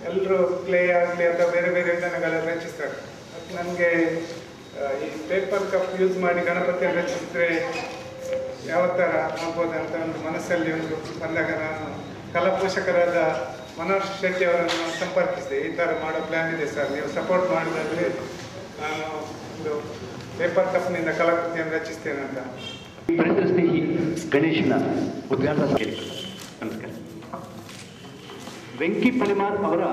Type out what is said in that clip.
ಎಲ್ಲರೂ ಕ್ಲೇ ಆಗಲಿ ಅಥವಾ ಬೇರೆ ಬೇರೆ ವಿಧಾನಗಳನ್ನು ರಚಿಸ್ತಾರೆ. ನನಗೆ ಈ ಪೇಪರ್ ಕಪ್ ಯೂಸ್ ಮಾಡಿ ಗಣಪತಿಯನ್ನು ರಚಿಸಿದ್ರೆ ಯಾವ ಥರ ಆಗ್ಬೋದಂತ ಒಂದು ಮನಸ್ಸಲ್ಲಿ ಒಂದು ಬಂದಾಗ ನಾನು ಕಲಾ ಪೋಷಕರಾದ ಮನೋಹರ್ ಶೆಟ್ಟಿ ಅವರನ್ನು ಸಂಪರ್ಕಿಸಿದೆ. ಈ ಥರ ಮಾಡೋ ಪ್ಲ್ಯಾನ್ ಇದೆ ಸರ್, ನೀವು ಸಪೋರ್ಟ್ ಮಾಡಿದ್ರೆ ನಾನು ಒಂದು ಪೇಪರ್ ಕಪ್ನಿಂದ ಕಲಾಕೃತಿಯನ್ನು ರಚಿಸ್ತೇನೆ ಅಂತ. ಪರಿಸರ ಸ್ನೇಹಿ ಗಣೇಶನ ಉದ್ಘಾಟನಾ ನಮಸ್ಕಾರ. ವೆಂಕಿ ಪಲಿಮಾರ್ ಅವರ